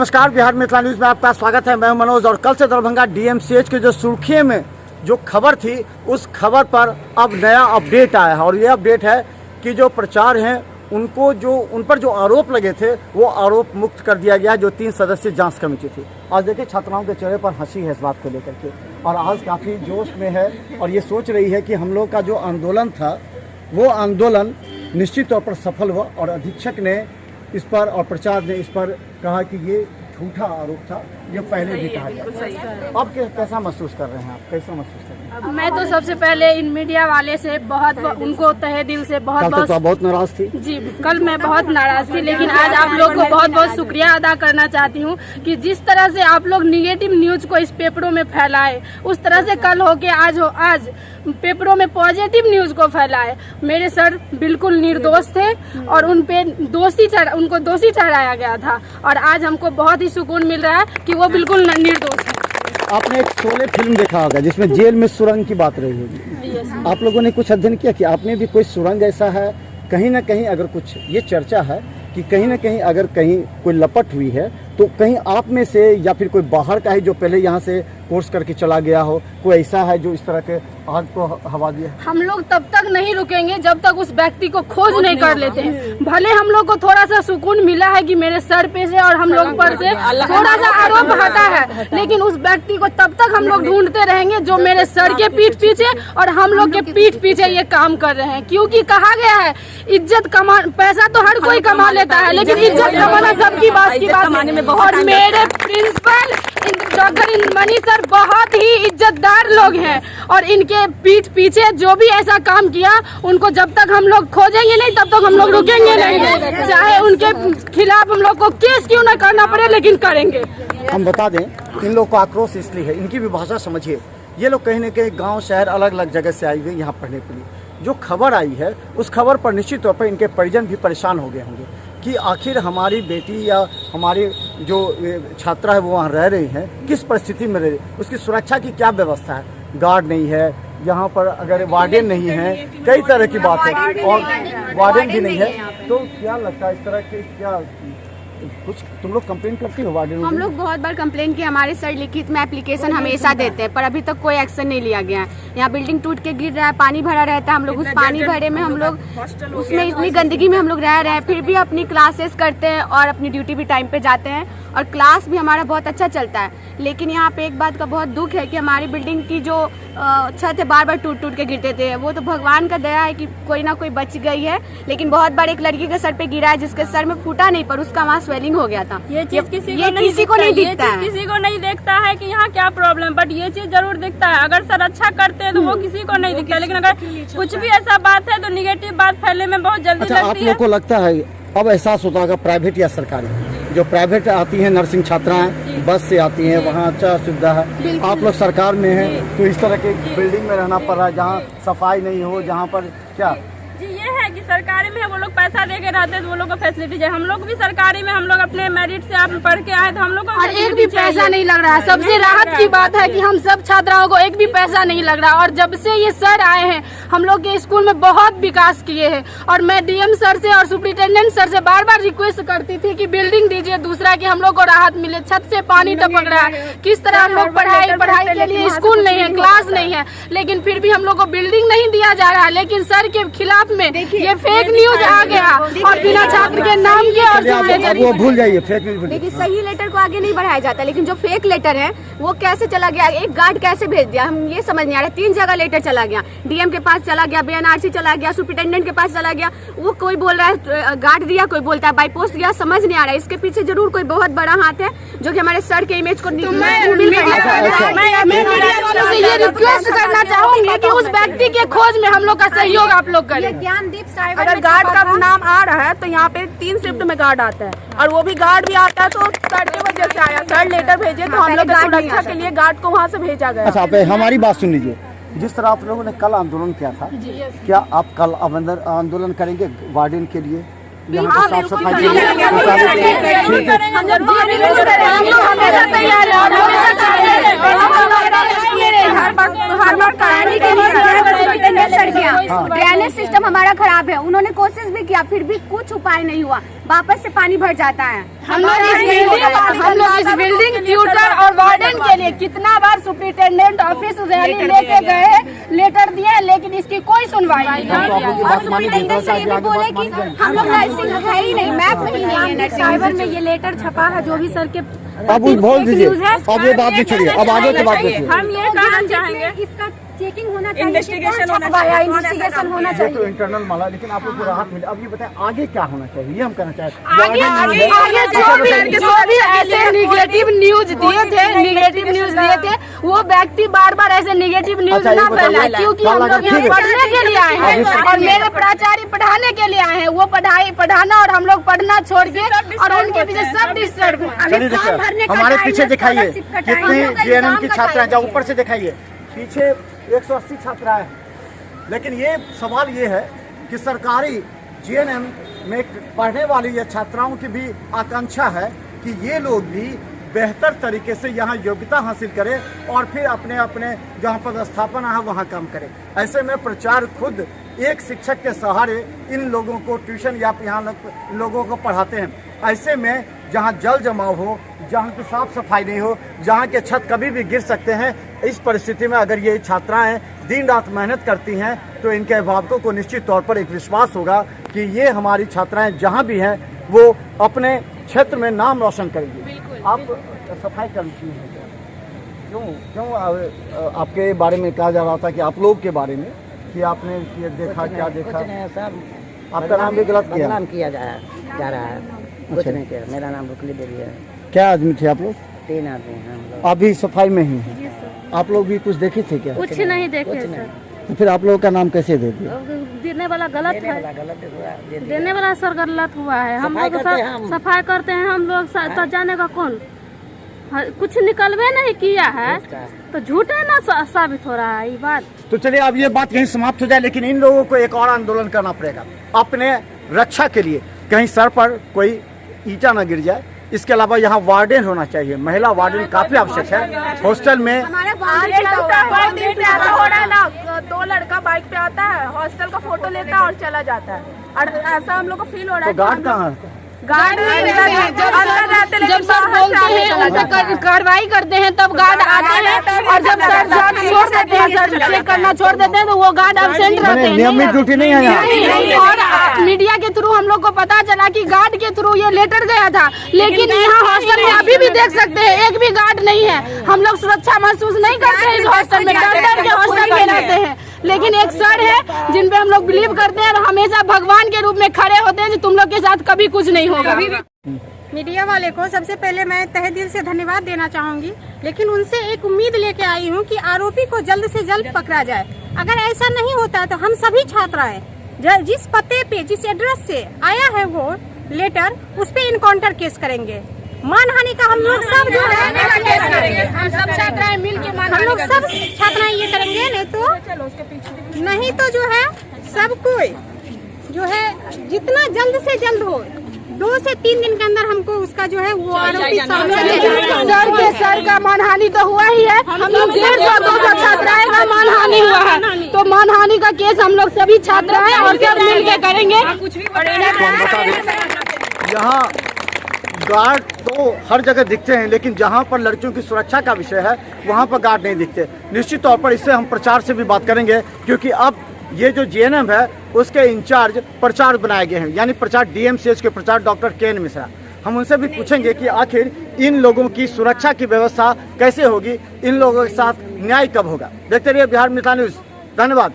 नमस्कार, बिहार मिथिला न्यूज़ में आपका स्वागत है। मैं हूं मनोज और कल से दरभंगा डीएमसीएच के जो सुर्खियों में जो खबर थी उस खबर पर अब नया अपडेट आया है और ये अपडेट है कि जो प्रचार हैं उन पर जो आरोप लगे थे वो आरोप मुक्त कर दिया गया, जो 3 सदस्यीय जांच कमेटी थी। आज देखिए छात्राओं के चेहरे पर हंसी है इस बात को लेकर के और आज काफ़ी जोश में है और ये सोच रही है कि हम लोग का जो आंदोलन था वो आंदोलन निश्चित तौर पर सफल हुआ और अधीक्षक ने इस पर और प्रचार ने इस पर कहा कि ये झूठा आरोप था, ये पहले भी कहा गया। अब कैसा महसूस कर रहे हैं आप, कैसा महसूस कर रहे हैं? मैं तो सबसे पहले इन मीडिया वाले से बहुत उनको तहे दिल से बहुत नाराज थी जी। कल मैं बहुत नाराज थी, लेकिन आज आप लोग को बहुत शुक्रिया अदा करना चाहती हूँ कि जिस तरह से आप लोग निगेटिव न्यूज को इस पेपरों में फैलाए, उस तरह से कल हो के आज पेपरों में पॉजिटिव न्यूज को फैलाए। मेरे सर बिल्कुल निर्दोष थे और उनको दोषी ठहराया गया था और आज हमको बहुत ही सुकून मिल रहा है कि वो बिल्कुल निर्दोष है। आपने एक शोले फिल्म देखा होगा जिसमें जेल में सुरंग की बात रही होगी। आप लोगों ने कुछ अध्ययन किया कि आपने भी कोई सुरंग ऐसा है कहीं ना कहीं, अगर कुछ ये चर्चा है कि कहीं ना कहीं अगर कहीं कोई लपट हुई है तो कहीं आप में से या फिर कोई बाहर का है जो पहले यहाँ से कोर्स करके चला गया हो, कोई ऐसा है जो इस तरह के आग को हवा दिया? हम लोग तब तक नहीं रुकेंगे जब तक उस व्यक्ति को खोज नहीं कर लेते हैं। भले हम लोग को थोड़ा सा सुकून मिला है कि मेरे सर पे से और हम लोग पर से थोड़ा सा आरोप हटा है, लेकिन उस व्यक्ति को तब तक हम लोग ढूंढते रहेंगे जो मेरे सर के पीठ पीछे और हम लोग के पीठ पीछे ये काम कर रहे हैं। क्योंकि कहा गया है इज्जत कमा, पैसा तो हर कोई कमा लेता है, लेकिन इज्जत कमाना सबकी बात की बात है। और मेरे प्रिंसिपल डॉक्टर मनी सर बहुत ही इज्जतदार लोग हैं और इनके पीठ पीछे जो भी ऐसा काम किया उनको जब तक हम लोग खोजेंगे नहीं तब तक हम लोग रुकेंगे नहीं, चाहे उनके खिलाफ हम लोग को केस क्यों न करना पड़े, लेकिन करेंगे। हम बता दें इन लोग को आक्रोश इसलिए है, इनकी भी भाषा समझिए। ये लोग कहीं न कहीं गाँव शहर अलग अलग जगह से आई हुए यहाँ पढ़ने के लिए। जो खबर आई है उस खबर पर निश्चित तौर पर इनके परिजन भी परेशान हो गए होंगे कि आखिर हमारी बेटी या हमारी जो छात्रा है वो वहाँ रह रही है, किस परिस्थिति में रह रही है, उसकी सुरक्षा की क्या व्यवस्था है, गार्ड नहीं है यहाँ पर, अगर वार्डन नहीं है, कई तरह की बात है और वार्डन भी नहीं है। तो क्या लगता है इस तरह के क्या कुछ तुम लोग कंप्लेन करती हो वार्डन? हम लोग बहुत बार कंप्लेन किया, हमारे सर लिखित में एप्लीकेशन हमेशा देते हैं पर अभी तक कोई एक्शन नहीं लिया गया है। यहाँ बिल्डिंग टूट के गिर रहा है, पानी भरा रहता है, हम लोग उस पानी भरे में हम लोग उसमें इतनी गंदगी में हम लोग रह रहे हैं, फिर भी अपनी क्लासेस करते हैं और अपनी ड्यूटी भी टाइम पे जाते हैं और क्लास भी हमारा बहुत अच्छा चलता है। लेकिन यहाँ पे एक बात का बहुत दुख है कि हमारी बिल्डिंग की जो छत है बार बार टूट टूट के गिरते थे। वो तो भगवान का दया है कि कोई ना कोई बच गई है, लेकिन बहुत बार एक लड़की के सर पे गिरा है जिसके सर में फूटा नहीं पर उसका वहाँ स्वेलिंग हो गया था। ये चीज किसी को नहीं दिखता है कि यहाँ क्या प्रॉब्लम, बट ये चीज जरूर दिखता है। अगर सर अच्छा करते हैं तो वो किसी को नहीं दिखता, लेकिन अगर कुछ भी ऐसा बात है तो निगेटिव बात फैलने में बहुत जल्दी लगती है। आप लोग को लगता है अब एहसास होता होगा प्राइवेट या सरकारी, जो प्राइवेट आती हैं नर्सिंग छात्राएं बस से आती हैं, वहाँ अच्छा सुविधा है, आप लोग सरकार में हैं तो इस तरह के बिल्डिंग में रहना पड़ रहा है जहाँ सफाई नहीं हो, जहाँ पर क्या जी ये है कि सरकारी में है वो लोग पैसा दे के रहते हैं तो वो लोग को फैसिलिटी है। हम लोग भी सरकारी में, हम लोग अपने मेरिट से आप पढ़ के आए तो हम लोग को और एक भी पैसा नहीं लग रहा है। सबसे राहत की बात है कि हम सब छात्राओं को एक भी पैसा नहीं लग रहा और जब से ये सर आए हैं हम लोग के स्कूल में बहुत विकास किए हैं और मैं डीएम सर से और सुपरिटेंडेंट सर से बार बार रिक्वेस्ट करती थी कि बिल्डिंग दीजिए, दूसरा कि हम लोग को राहत मिले। छत से पानी टपक रहा है, किस तरह हम लोग पढ़ाई के लिए स्कूल नहीं है, क्लास नहीं है, लेकिन फिर भी हम लोग को बिल्डिंग नहीं दिया जा रहा है। लेकिन सर के खिलाफ में ये फेक न्यूज आ गया और बिना छात्र के नाम के और वो भूल जाइए फेक न्यूज। लेकिन सही लेटर को आगे नहीं बढ़ाया जाता, लेकिन जो फेक लेटर है वो कैसे चला गया, एक गार्ड कैसे भेज दिया, हम ये समझ नहीं आ रहा। 3 जगह लेटर चला गया, डीएम के पास चला गया, बीएनआरसी चला गया, सुपरिटेंडेंट के पास चला गया। वो कोई बोल रहा है गार्ड दिया, कोई बोलता है बाई पोस्ट गया, समझ नहीं आ रहा है। इसके पीछे जरूर कोई बहुत बड़ा हाथ है जो कि हमारे सर के इमेज को ये रिक्वेस्ट करना चाहूंगी कि उस व्यक्ति के खोज में हम लोग का सहयोग आप लोग करें। ज्ञानदीप साहब अगर गार्ड का नाम आ रहा है तो यहाँ पे 3 शिफ्ट में गार्ड आता है और वो भी गार्ड भी आता है तो सर की वजह से आया। सर लेटर भेजे तो हम लोग सुरक्षा के लिए गार्ड को वहाँ से भेजा गया। अच्छा, आप हमारी बात सुन लीजिए। जिस तरह आप लोगों ने कल आंदोलन किया था, क्या आप कल आंदोलन करेंगे वार्डन के लिए? यहाँ पर साफ सफाई हर बार कराने के लिए ड्रेनेज सिस्टम हमारा खराब है। उन्होंने कोशिश भी किया, फिर भी कुछ उपाय नहीं हुआ, वापस से पानी भर जाता है। हम लोग इस बिल्डिंग ट्यूटर और वार्डन के लिए कितना बार सुपरिटेंडेंट ऑफिस रैली लेके गए, लेटर दिए, लेकिन इसकी कोई सुनवाई नहीं। और सुपरिटेंडेंट से ये भी बोले कि हम लोग नर्सिंग है ही नहीं, मैप में ही नहीं है। साइबर में ये लेटर छपा है, जो भी सर के अब बोल दीजिए, अब ये बात नहीं छोड़िए, अब आगे की बात देखिए। हम ये कहना चाहेंगे, इसका चेकिंग होना चाहिए, इन्वेस्टिगेशन होना ये तो इंटरनल मामला, लेकिन आपको को राहत मिले। अब ये बताएं आगे क्या होना चाहिए, ये हम कहना चाहते हैं। आगे जो भी ऐसे निगेटिव न्यूज दिए थे, वो व्यक्ति बार बार ऐसे निगेटिव न्यूज ना फैलाए, क्योंकि हम लोग यहाँ पढ़ने के लिए आए हैं और मेरे प्राचार्य पढ़ाने के लिए आए हैं। वो पढ़ाना और हम लोग पढ़ना छोड़ के और उनके पीछे सब डिस्टर्ब है। हमारे पीछे दिखाइए कितनी जीएनएम की छात्राएं, जब ऊपर से दिखाइए पीछे 180 छात्राएं हैं। लेकिन ये सवाल ये है कि सरकारी जीएनएम में पढ़ने वाली ये छात्राओं की भी आकांक्षा है कि ये लोग भी बेहतर तरीके से यहाँ योग्यता हासिल करें और फिर अपने अपने जहाँ पदस्थापन है वहाँ काम करें। ऐसे में प्रचार खुद एक शिक्षक के सहारे इन लोगों को ट्यूशन या यहाँ लोगों को पढ़ाते हैं। ऐसे में जहाँ जल जमाव हो, जहाँ की साफ सफाई नहीं हो, जहाँ के छत कभी भी गिर सकते हैं, इस परिस्थिति में अगर ये छात्राएं दिन रात मेहनत करती हैं तो इनके अभिभावकों को निश्चित तौर पर एक विश्वास होगा कि ये हमारी छात्राएं जहाँ भी हैं वो अपने क्षेत्र में नाम रोशन करेंगी। आप सफाई कर्मचारी हैं, क्यों आपके बारे में कहा जा रहा था कि आप लोग के बारे में कि आपने ये देखा, क्या देखा? आपका नाम भी गलत किया जा रहा है। कुछ नहीं किया। मेरा नाम रुकली देवी है। क्या आदमी थे आप लोग? 3 आदमी हैं हम लोग। अभी सफाई में ही हैं। आप लोग भी कुछ देखे थे क्या? कुछ नहीं देखे सर। तो फिर आप लोगों का नाम कैसे दे दिया? देने वाला गलत है, देने वाला सर गलत हुआ है। हम लोग सफाई करते हैं, हम लोग तो जाने का कौन, कुछ निकलवे नहीं किया है तो झूठे ना साबित हो रहा है ये बात। तो चलिए अब ये बात यहीं समाप्त हो जाए, लेकिन इन लोगों को एक और आंदोलन करना पड़ेगा अपने रक्षा के लिए, कहीं सर पर कोई ईटा ना गिर जाए। इसके अलावा यहाँ वार्डन होना चाहिए, महिला वार्डन काफी आवश्यक है। हॉस्टल में दो लड़का बाइक पे आता है, हॉस्टल का फोटो लेता है और चला जाता है, और ऐसा हम लोग को फील हो रहा है। तो गार्ड कहाँ है? गार्ड जब सर बोलते हैं उनसे कार्रवाई करते हैं तब गार्ड आते हैं, और जब सर छोड़ देते हैं, सर चेक करना छोड़ देते हैं तो वो गार्ड एब्सेंट रहते हैं। नियमित ड्यूटी नहीं है यहाँ। और मीडिया के थ्रू हम लोग को पता चला कि गार्ड के थ्रू ये लेटर गया था, लेकिन यहाँ हॉस्टल में अभी भी देख सकते हैं एक भी गार्ड नहीं है। हम लोग सुरक्षा महसूस नहीं करते हैं इस हॉस्टल में, डर के हॉस्टल में रहते हैं। लेकिन एक सर है जिन पे हम लोग बिलीव करते हैं और हमेशा भगवान के रूप में खड़े होते हैं कि तुम लोग के साथ कभी कुछ नहीं होगा। मीडिया वाले को सबसे पहले मैं तहे दिल से धन्यवाद देना चाहूंगी, लेकिन उनसे एक उम्मीद लेके आई हूं कि आरोपी को जल्द से जल्द पकड़ा जाए। अगर ऐसा नहीं होता तो हम सभी छात्राएं जिस पते पे, जिस एड्रेस से आया है वो लेटर, उस पे इनकाउंटर केस करेंगे। मानहानि का हम लोग सब जो है, हम सब छात्राएं मिल के हम लोग सब छात्राएं ये करेंगे, नहीं तो जो है सब कोई जो है जितना जल्द से जल्द हो, 2 से 3 दिन के अंदर हमको उसका जो है वो आरोपी सर का मानहानि तो हुआ ही है। हम लोग 150-200 छात्राएं का मानहानि हुआ है, तो मानहानि का केस हम लोग सभी छात्राएं और सब मिल के करेंगे। यहाँ गार्ड तो हर जगह दिखते हैं, लेकिन जहाँ पर लड़कियों की सुरक्षा का विषय है वहाँ पर गार्ड नहीं दिखते। निश्चित तौर पर इससे हम प्रचार से भी बात करेंगे, क्योंकि अब ये जो जीएनएम है उसके इंचार्ज प्रचार बनाए गए हैं, यानी प्रचार डीएमसीएच के प्रचार डॉक्टर के.एन. मिश्रा। हम उनसे भी पूछेंगे कि आखिर इन लोगों की सुरक्षा की व्यवस्था कैसे होगी, इन लोगों के साथ न्याय कब होगा। देखते रहिए बिहार मिथिला न्यूज। धन्यवाद।